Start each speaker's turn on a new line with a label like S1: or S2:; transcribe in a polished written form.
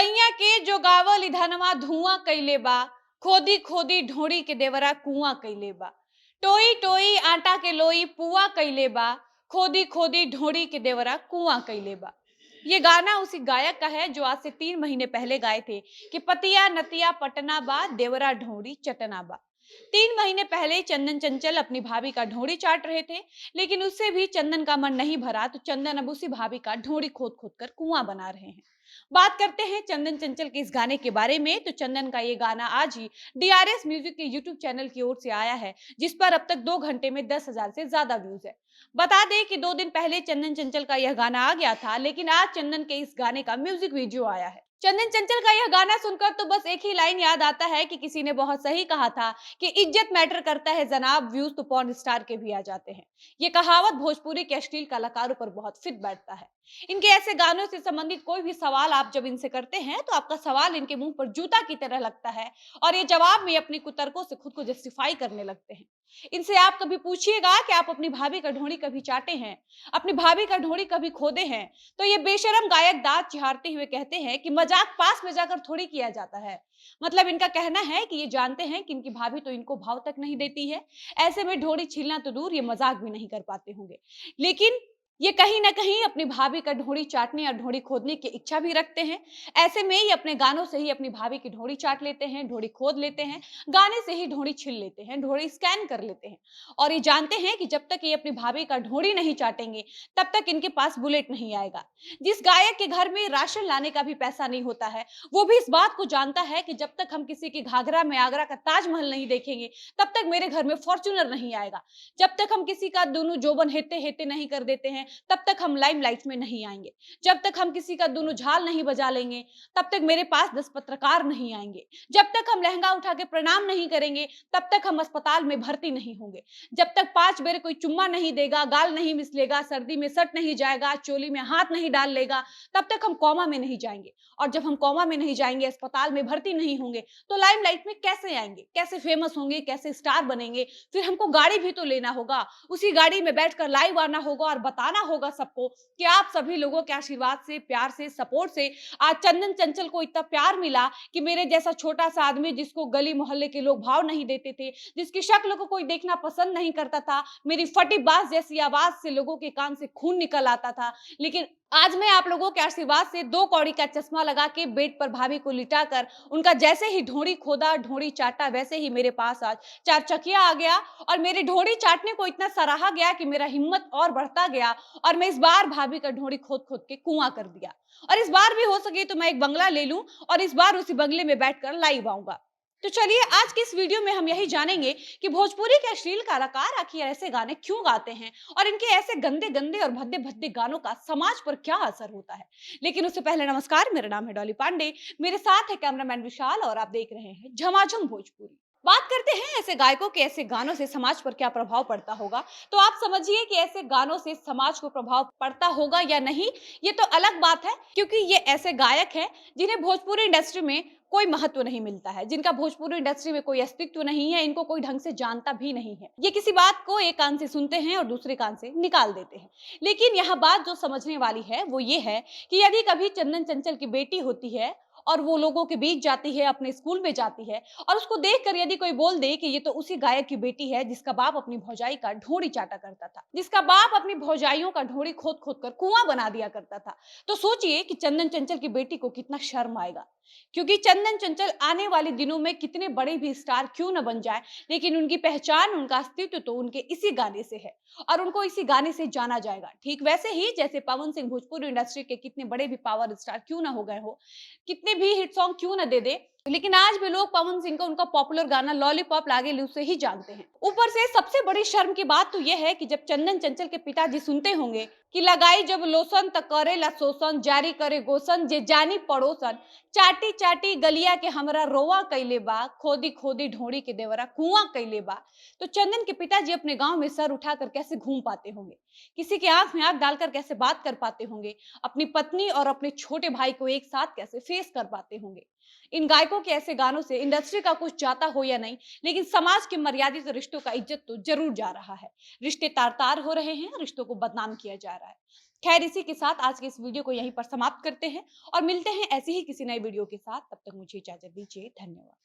S1: सैया के जो गावल धनवा धुआं कइले बा, खोदी खोदी ढोड़ी के देवरा कुआं कइले बा। टोई टोई आटा के लोई पुआ कइले बा, खोदी खोदी ढोड़ी के देवरा कुआं कइले बा। ये गाना उसी गायक का है जो आज से 3 महीने पहले गाए थे कि पतिया नतिया पटना बा, देवरा ढोड़ी चटना बा। 3 महीने पहले चंदन चंचल अपनी भाभी का ढोड़ी चाट रहे थे, लेकिन उससे भी चंदन का मन नहीं भरा तो चंदन अब उसी भाभी का ढोड़ी खोद खोद कर कुआं बना रहे हैं। बात करते हैं चंदन चंचल के इस गाने के बारे में, तो चंदन का ये गाना आज ही डीआरएस म्यूजिक के यूट्यूब चैनल की ओर से आया है, जिस पर अब तक 2 घंटे में 10,000 से ज्यादा व्यूज है। बता दें कि 2 दिन पहले चंदन चंचल का यह गाना आ गया था, लेकिन आज चंदन के इस गाने का म्यूजिक वीडियो आया है। चंदन चंचल का यह गाना सुनकर तो बस एक ही लाइन याद आता है कि किसी ने बहुत सही कहा था कि इज्जत मैटर करता है जनाब, व्यूज तो पॉर्न स्टार के भी आ जाते हैं। ये कहावत भोजपुरी के अश्लील कलाकारों पर बहुत फिट बैठता है। इनके ऐसे गानों से संबंधित कोई भी सवाल आप जब इनसे करते हैं तो आपका सवाल इनके मुंह पर जूता की तरह लगता है और ये जवाब में अपनी कुतर्कों से खुद को जस्टिफाई करने लगते हैं। इनसे आप कभी पूछिएगा कि आप अपनी भाभी का ढोंडी कभी चाटे हैं, अपनी भाभी का ढोंडी कभी खोदे हैं, तो ये बेशरम गायक दांत चिहारते हुए कहते हैं कि मजाक पास में जाकर थोड़ी किया जाता है। मतलब इनका कहना है कि ये जानते हैं कि इनकी भाभी तो इनको भाव तक नहीं देती है, ऐसे में ढोंडी छीलना तो दूर, ये मजाक भी नहीं कर पाते होंगे। लेकिन ये कहीं ना कहीं अपनी भाभी का ढोंडी चाटने और ढोंडी खोदने की इच्छा भी रखते हैं। ऐसे में ये अपने गानों से ही अपनी भाभी की ढोंडी चाट लेते हैं, ढोंडी खोद लेते हैं, गाने से ही ढोंडी छील लेते हैं, ढोंडी स्कैन कर लेते हैं। और ये जानते हैं कि जब तक ये अपनी भाभी का ढोंडी नहीं चाटेंगे तब तक इनके पास बुलेट नहीं आएगा। जिस गायक के घर में राशन लाने का भी पैसा नहीं होता है, वो भी इस बात को जानता है कि जब तक हम किसी की घाघरा में आगरा का ताजमहल नहीं देखेंगे तब तक मेरे घर में फॉर्च्यूनर नहीं आएगा। जब तक हम किसी का दोनों जोबन हेते हेते नहीं कर देते हैं तब तक हम लाइमलाइट में नहीं आएंगे। जब तक हम किसी का दोनों झाल नहीं बजा लेंगे तब तक मेरे पास 10 पत्रकार नहीं आएंगे। जब तक हम लहंगा उठा के प्रणाम नहीं करेंगे तब तक हम अस्पताल में भर्ती नहीं होंगे। जब तक 5 बेर कोई चुम्मा नहीं देगा, गाल नहीं मिसलेगा, सर्दी में सट नहीं जाएगा, चोली में हाथ नहीं डाल लेगा, तब तक हम कोमा में नहीं जाएंगे। और जब हम कोमा में नहीं जाएंगे, अस्पताल में भर्ती नहीं होंगे, तो लाइमलाइट में कैसे आएंगे, कैसे फेमस होंगे, कैसे स्टार बनेंगे? फिर हमको गाड़ी भी तो लेना होगा, उसी गाड़ी में बैठकर लाइव आना होगा और बताना होगा सबको कि आप सभी लोगों के आशीर्वाद से, प्यार से, सपोर्ट से आज चंदन चंचल को इतना प्यार मिला कि मेरे जैसा छोटा सा आदमी जिसको गली मोहल्ले के लोग भाव नहीं देते थे, जिसकी शक्ल को कोई देखना पसंद नहीं करता था, मेरी फटी बात जैसी आवाज से लोगों के कान से खून निकल आता था, लेकिन आज मैं आप लोगों के आशीर्वाद से 2 कौड़ी का चश्मा लगा के बेड पर भाभी को लिटाकर उनका जैसे ही ढोंडी खोदा, ढोंडी चाटा, वैसे ही मेरे पास आज 4 चकिया आ गया और मेरे ढोंडी चाटने को इतना सराहा गया कि मेरा हिम्मत और बढ़ता गया और मैं इस बार भाभी का ढोंडी खोद खोद के कुआं कर दिया। और इस बार भी हो सके तो मैं एक बंगला ले लूं और इस बार उसी बंगले में बैठकर लाइव आऊंगा। तो चलिए आज के इस वीडियो में हम यही जानेंगे कि भोजपुरी के अश्लील कलाकार आखिर ऐसे गाने क्यों गाते हैं और इनके ऐसे गंदे गंदे और भद्दे भद्दे गानों का समाज पर क्या असर होता है। लेकिन उससे पहले नमस्कार, मेरा नाम है डॉली पांडे, मेरे साथ है कैमरामैन विशाल और आप देख रहे हैं झमाझम भोजपुरी। बात करते हैं ऐसे गायकों के ऐसे गानों से समाज पर क्या प्रभाव पड़ता होगा। तो आप समझिए कि ऐसे गानों से समाज को प्रभाव पड़ता होगा या नहीं, ये तो अलग बात है, क्योंकि ये ऐसे गायक हैं जिन्हें भोजपुरी इंडस्ट्री में कोई महत्व नहीं मिलता है, जिनका भोजपुरी इंडस्ट्री में कोई अस्तित्व नहीं है, इनको कोई ढंग से जानता भी नहीं है। ये किसी बात को एक कान से सुनते हैं और दूसरे कान से निकाल देते हैं। लेकिन यहाँ बात जो समझने वाली है वो ये है कि यदि कभी चंदन चंचल की बेटी होती है और वो लोगों के बीच जाती है, अपने स्कूल में जाती है और उसको देखकर यदि कोई बोल दे कि ये तो उसी गायक की बेटी है जिसका बाप अपनी भौजाई का ढोंडी चाटा करता था, जिसका बाप अपनी भौजाइयों का ढोंडी खोद खोद कर कुआं बना दिया करता था, तो सोचिए कि चंदन चंचल की बेटी को कितना शर्म आएगा। क्योंकि चंदन चंचल आने वाले दिनों में कितने बड़े भी स्टार क्यों न बन जाए, लेकिन उनकी पहचान, उनका अस्तित्व तो उनके इसी गाने से है और उनको इसी गाने से जाना जाएगा। ठीक वैसे ही जैसे पवन सिंह भोजपुरी इंडस्ट्री के कितने बड़े भी पावर स्टार क्यों ना हो गए हो, कितने भी हिट सॉन्ग क्यों ना दे दे, लेकिन आज भी लोग पवन सिंह को उनका पॉपुलर गाना लॉलीपॉप लागे लू से ही जानते हैं। ऊपर से सबसे बड़ी शर्म की बात तो यह है कि जब चंदन चंचल के पिताजी सुनते होंगे कि लगाई जब लोसन त करेला शोषण, जारी करे गोसन जे जानी पड़ोसन, चाटी चाटी गलिया के हमरा रोवा कैले बा, खोदी खोदी ढोंडी के देवरा कुआं कैले बा, तो चंदन के पिताजी अपने गांव में सर उठाकर कैसे घूम पाते होंगे, किसी के आंख में आंख डालकर कैसे बात कर पाते होंगे, अपनी पत्नी और अपने छोटे भाई को एक साथ कैसे फेस कर पाते होंगे। इन गायकों के ऐसे गानों से इंडस्ट्री का कुछ जाता हो या नहीं, लेकिन समाज के मर्यादित रिश्तों का इज्जत तो जरूर जा रहा है। रिश्ते तार तार हो रहे हैं, रिश्तों को बदनाम किया जा रहा है। खैर इसी के साथ आज के इस वीडियो को यहीं पर समाप्त करते हैं और मिलते हैं ऐसी ही किसी नए वीडियो के साथ। तब तक मुझे इजाजत दीजिए। धन्यवाद।